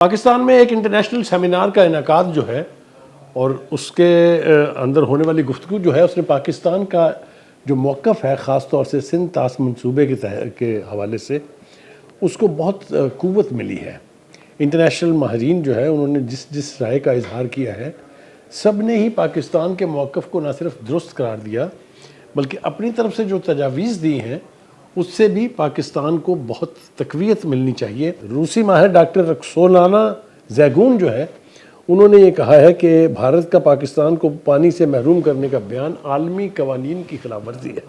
پاکستان میں ایک international seminar کا انعقاد جو ہے اور اس کے اندر ہونے والی گفتگو جو ہے اس نے پاکستان کا جو موقف ہے خاص طور سے سندھ طاس منصوبے کے حوالے سے اس کو بہت قوت ملی ہے۔ انٹرنیشنل ماہرین جو ہے انہوں نے جس رائے کا اظہار کیا ہے سب نے ہی پاکستان کے موقف کو نہ صرف درست قرار دیا بلکہ اپنی طرف سے جو تجاویز دی ہیں اس سے بھی پاکستان کو بہت تقویت ملنی چاہیے۔ روسی ماہر ڈاکٹر رکسولانا زیگون جو ہے انہوں نے یہ کہا ہے کہ بھارت کا پاکستان کو پانی سے محروم کرنے کا بیان عالمی قوانین کی خلاف ورزی ہے۔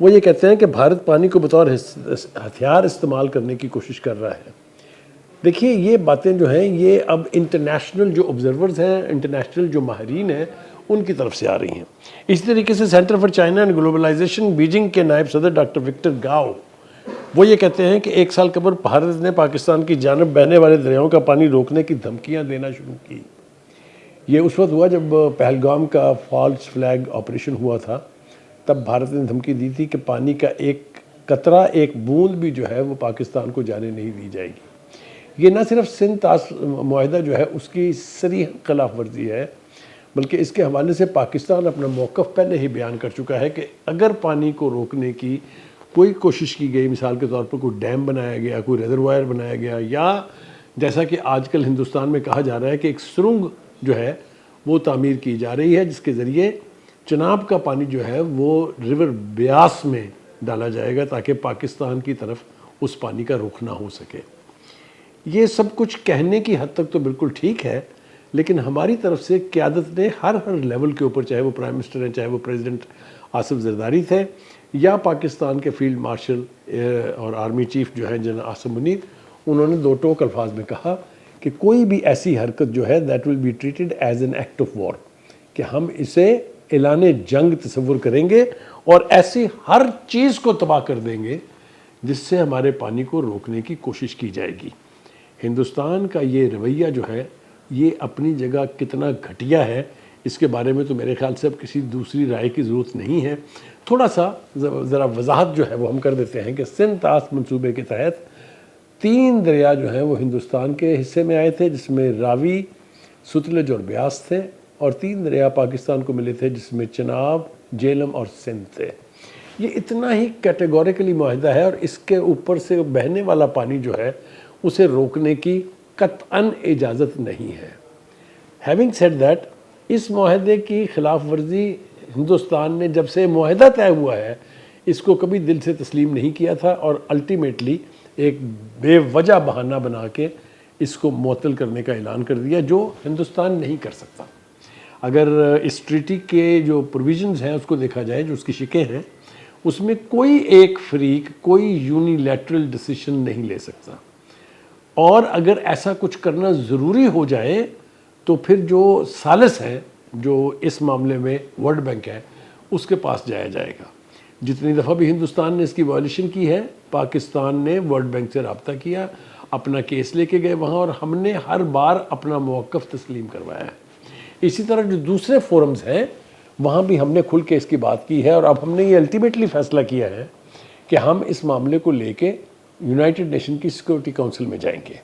وہ یہ کہتے ہیں کہ بھارت پانی کو بطور ہتھیار استعمال کرنے کی کوشش کر رہا ہے۔ دیکھیے یہ باتیں جو ہیں یہ اب انٹرنیشنل جو آبزرورز ہیں، انٹرنیشنل جو ماہرین ہیں ان کی طرف سے آ رہی ہیں۔ اسی طریقے سے centre for China and globalization Beijing کے نائب صدر ڈاکٹر وکٹر گاؤ وہ یہ کہتے ہیں کہ ایک سال قبل بھارت نے پاکستان کی جانب بہنے والے دریاؤں کا پانی روکنے کی دھمکیاں دینا شروع کی۔ یہ اس وقت ہوا جب پہلگام کا فالس فلیگ آپریشن ہوا تھا، تب بھارت نے دھمکی دی تھی کہ پانی کا ایک قطرہ ایک بوند بھی جو ہے وہ پاکستان کو جانے نہیں دی جائے گی۔ یہ نہ صرف سندھ طاس معاہدہ جو ہے اس کی صریح خلاف ورزی ہے بلکہ اس کے حوالے سے پاکستان اپنا موقف پہلے ہی بیان کر چکا ہے کہ اگر پانی کو روکنے کی کوئی کوشش کی گئی، مثال کے طور پر کوئی ڈیم بنایا گیا، کوئی ریزروائر بنایا گیا، یا جیسا کہ آج کل ہندوستان میں کہا جا رہا ہے کہ ایک سرنگ جو ہے وہ تعمیر کی جا رہی ہے جس کے ذریعے چناب کا پانی جو ہے وہ ریور بیاس میں ڈالا جائے گا تاکہ پاکستان کی طرف اس پانی کا رخ نہ ہو سکے۔ یہ سب کچھ کہنے کی حد تک تو بالکل ٹھیک ہے، لیکن ہماری طرف سے قیادت نے ہر لیول کے اوپر، چاہے وہ پرائم منسٹر ہیں، چاہے وہ پریزیڈنٹ آصف زرداری تھے یا پاکستان کے فیلڈ مارشل اور آرمی چیف جو ہیں جنرل عاصم منیر، انہوں نے دو ٹوک الفاظ میں کہا کہ کوئی بھی ایسی حرکت جو ہے that will be treated as an act of war، کہ ہم اسے اعلان جنگ تصور کریں گے اور ایسی ہر چیز کو تباہ کر دیں گے جس سے ہمارے پانی کو روکنے کی کوشش کی جائے گی۔ ہندوستان کا یہ رویہ جو ہے یہ اپنی جگہ کتنا گھٹیا ہے اس کے بارے میں تو میرے خیال سے اب کسی دوسری رائے کی ضرورت نہیں ہے۔ تھوڑا سا ذرا وضاحت جو ہے وہ ہم کر دیتے ہیں کہ سندھ طاس منصوبے کے تحت 3 دریا جو ہیں وہ ہندوستان کے حصے میں آئے تھے جس میں راوی، ستلج اور بیاس تھے، اور 3 دریا پاکستان کو ملے تھے جس میں چناب، جہلم اور سندھ تھے۔ یہ اتنا ہی کیٹیگوریکلی معاہدہ ہے اور اس کے اوپر سے بہنے والا پانی جو ہے اسے روکنے کی قطعاً اجازت نہیں ہے۔ ہیونگ سیڈ دیٹ، اس معاہدے کی خلاف ورزی ہندوستان نے جب سے معاہدہ طے ہوا ہے اس کو کبھی دل سے تسلیم نہیں کیا تھا اور الٹیمیٹلی ایک بے وجہ بہانہ بنا کے اس کو معطل کرنے کا اعلان کر دیا جو ہندوستان نہیں کر سکتا۔ اگر اس ٹریٹی کے جو پروویژنز ہیں اس کو دیکھا جائے، جو اس کی شقیں ہیں، اس میں کوئی ایک فریق کوئی یونیلیٹرل ڈیسیشن نہیں لے سکتا، اور اگر ایسا کچھ کرنا ضروری ہو جائے تو پھر جو ثالث ہے جو اس معاملے میں ورلڈ بینک ہے اس کے پاس جایا جائے گا۔ جتنی دفعہ بھی ہندوستان نے اس کی وائلیشن کی ہے پاکستان نے ورلڈ بینک سے رابطہ کیا، اپنا کیس لے کے گئے وہاں، اور ہم نے ہر بار اپنا موقف تسلیم کروایا ہے۔ اسی طرح جو دوسرے فورمز ہیں وہاں بھی ہم نے کھل کے اس کی بات کی ہے، اور اب ہم نے یہ الٹیمیٹلی فیصلہ کیا ہے کہ ہم اس معاملے کو لے کے یونائٹڈ نیشن کی سیکورٹی کونسل میں جائیں گے۔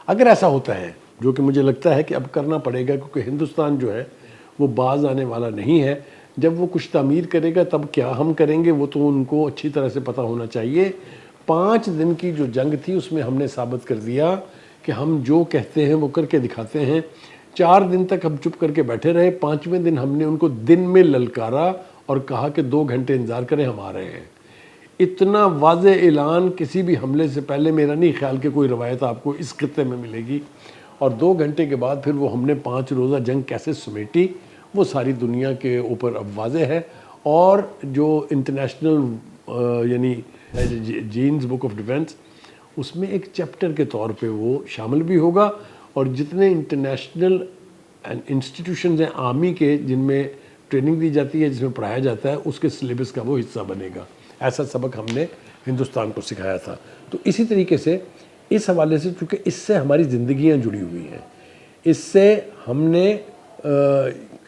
اگر ایسا ہوتا ہے، جو کہ مجھے لگتا ہے کہ اب کرنا پڑے گا کیونکہ ہندوستان جو ہے وہ باز آنے والا نہیں ہے، جب وہ کچھ تعمیر کرے گا تب کیا ہم کریں گے وہ تو ان کو اچھی طرح سے پتہ ہونا چاہیے۔ 5 دن کی جو جنگ تھی اس میں ہم نے ثابت کر دیا کہ ہم جو کہتے ہیں وہ کر کے دکھاتے ہیں۔ 4 دن تک ہم چپ کر کے بیٹھے رہے، 5ویں دن ہم نے ان کو دن میں للکارا اور کہا کہ 2 گھنٹے انتظار کریں، ہم آ رہے ہیں۔ اتنا واضح اعلان کسی بھی حملے سے پہلے میرا نہیں خیال کہ کوئی روایت آپ کو اس خطے میں ملے گی، اور 2 گھنٹے کے بعد پھر وہ ہم نے 5 روزہ جنگ کیسے سمیٹی وہ ساری دنیا کے اوپر اب واضح ہے۔ اور جو انٹرنیشنل یعنی جینز بک آف ڈیفنس اس میں ایک چیپٹر کے طور پہ وہ شامل بھی ہوگا، اور جتنے انٹرنیشنل انسٹیٹیوشنز ہیں آرمی کے جن میں ٹریننگ دی جاتی ہے، جس میں پڑھایا جاتا ہے، اس کے سلیبس کا وہ حصہ بنے گا۔ ایسا سبق ہم نے ہندوستان کو سکھایا تھا۔ تو اسی طریقے سے اس حوالے سے چونکہ اس سے ہماری زندگیاں جڑی ہوئی ہیں، اس سے ہم نے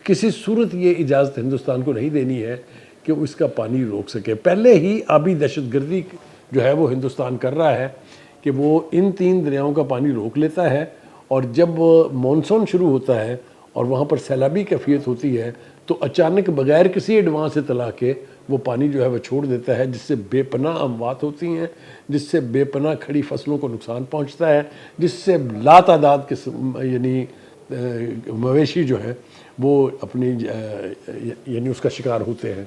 کسی صورت یہ اجازت ہندوستان کو نہیں دینی ہے کہ وہ اس کا پانی روک سکے۔ پہلے ہی آبی دہشت گردی جو ہے وہ ہندوستان کر رہا ہے کہ وہ ان 3 دریاؤں کا پانی روک لیتا ہے، اور جب مونسون شروع ہوتا ہے اور وہاں پر سیلابی کیفیت ہوتی ہے تو اچانک بغیر کسی ایڈوانس اطلاع کے وہ پانی جو ہے وہ چھوڑ دیتا ہے، جس سے بے پناہ اموات ہوتی ہیں، جس سے بے پناہ کھڑی فصلوں کو نقصان پہنچتا ہے، جس سے لا تعداد یعنی مویشی جو ہے وہ اپنی یعنی اس کا شکار ہوتے ہیں۔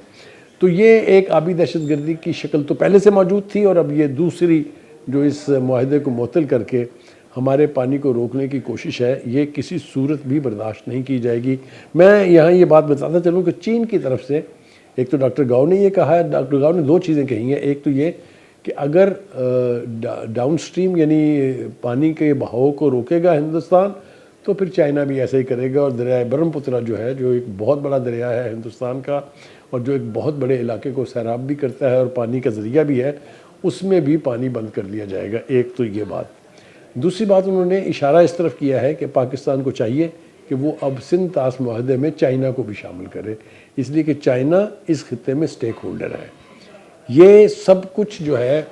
تو یہ ایک آبی دہشت گردی کی شکل تو پہلے سے موجود تھی، اور اب یہ دوسری جو اس معاہدے کو معطل کر کے ہمارے پانی کو روکنے کی کوشش ہے، یہ کسی صورت بھی برداشت نہیں کی جائے گی۔ میں یہاں یہ بات بتاتا چلوں کہ چین کی طرف سے ایک تو ڈاکٹر گاؤ نے یہ کہا ہے، ڈاکٹر گاؤ نے 2 چیزیں کہی ہیں۔ ایک تو یہ کہ اگر ڈاؤن سٹریم یعنی پانی کے بہاؤ کو روکے گا ہندوستان تو پھر چائنا بھی ایسا ہی کرے گا، اور دریائے برہم پترا جو ہے، جو ایک بہت بڑا دریا ہے ہندوستان کا اور جو ایک بہت بڑے علاقے کو سیراب بھی کرتا ہے اور پانی کا ذریعہ بھی ہے، اس میں بھی پانی بند کر دیا جائے گا۔ ایک تو یہ بات۔ دوسری بات انہوں نے اشارہ اس طرف کیا ہے کہ پاکستان کو چاہیے کہ وہ اب سندھ طاس معاہدے میں چائنا کو بھی شامل کرے، اس لیے کہ چائنا اس خطے میں سٹیک ہولڈر ہے۔ یہ سب کچھ جو ہے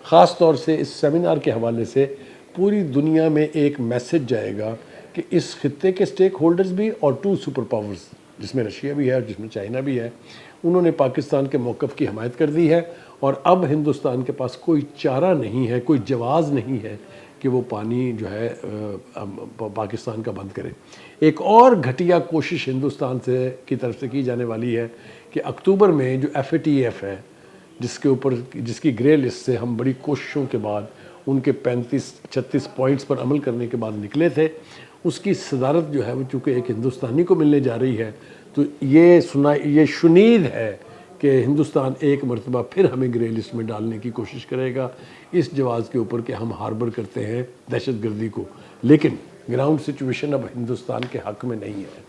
خاص طور سے اس سیمینار کے حوالے سے پوری دنیا میں ایک میسج جائے گا کہ اس خطے کے سٹیک ہولڈرز بھی اور 2 سپر پاورز جس میں رشیا بھی ہے اور جس میں چائنا بھی ہے، انہوں نے پاکستان کے موقف کی حمایت کر دی ہے، اور اب ہندوستان کے پاس کوئی چارہ نہیں ہے، کوئی جواز نہیں ہے کہ وہ پانی جو ہے پاکستان کا بند کرے۔ ایک اور گھٹیا کوشش ہندوستان سے کی طرف سے کی جانے والی ہے کہ اکتوبر میں جو FATF ہے، جس کی گرے لسٹ سے ہم بڑی کوششوں کے بعد ان کے 35-36 پوائنٹس پر عمل کرنے کے بعد نکلے تھے، اس کی صدارت جو ہے وہ چونکہ ایک ہندوستانی کو ملنے جا رہی ہے، تو یہ شنید ہے کہ ہندوستان ایک مرتبہ پھر ہمیں گرے لسٹ میں ڈالنے کی کوشش کرے گا اس جواز کے اوپر کہ ہم ہاربر کرتے ہیں دہشت گردی کو۔ لیکن گراؤنڈ سچویشن اب ہندوستان کے حق میں نہیں ہے۔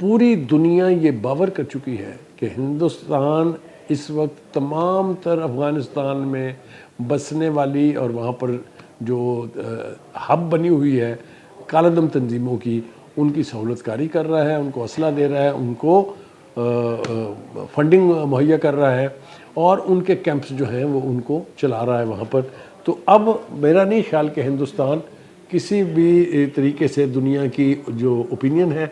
پوری دنیا یہ باور کر چکی ہے کہ ہندوستان اس وقت تمام تر افغانستان میں بسنے والی اور وہاں پر جو ہب بنی ہوئی ہے کالا دم تنظیموں کی، ان کی سہولت کاری کر رہا ہے، ان کو اسلحہ دے رہا ہے، ان کو فنڈنگ مہیا کر رہا ہے، اور ان کے کیمپس جو ہیں وہ ان کو چلا رہا ہے وہاں پر۔ تو اب میرا نہیں خیال کہ ہندوستان کسی بھی طریقے سے دنیا کی جو اوپینین ہے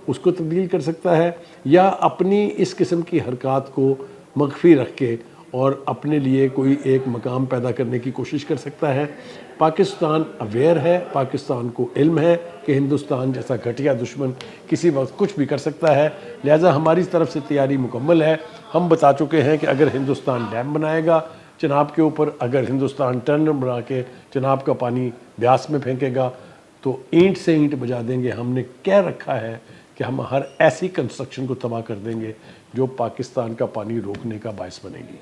اس کو تبدیل کر سکتا ہے، یا اپنی اس قسم کی حرکات کو مخفی رکھ کے اور اپنے لیے کوئی ایک مقام پیدا کرنے کی کوشش کر سکتا ہے۔ پاکستان اویئر ہے، پاکستان کو علم ہے کہ ہندوستان جیسا گھٹیا دشمن کسی وقت کچھ بھی کر سکتا ہے، لہٰذا ہماری طرف سے تیاری مکمل ہے۔ ہم بتا چکے ہیں کہ اگر ہندوستان ڈیم بنائے گا چناب کے اوپر، اگر ہندوستان ٹرنر بنا کے چناب کا پانی بیاس میں پھینکے گا تو اینٹ سے اینٹ بجا دیں گے۔ ہم نے کہہ رکھا ہے کہ ہم ہر ایسی کنسٹرکشن کو تباہ کر دیں گے جو پاکستان کا پانی روکنے کا باعث بنے گی۔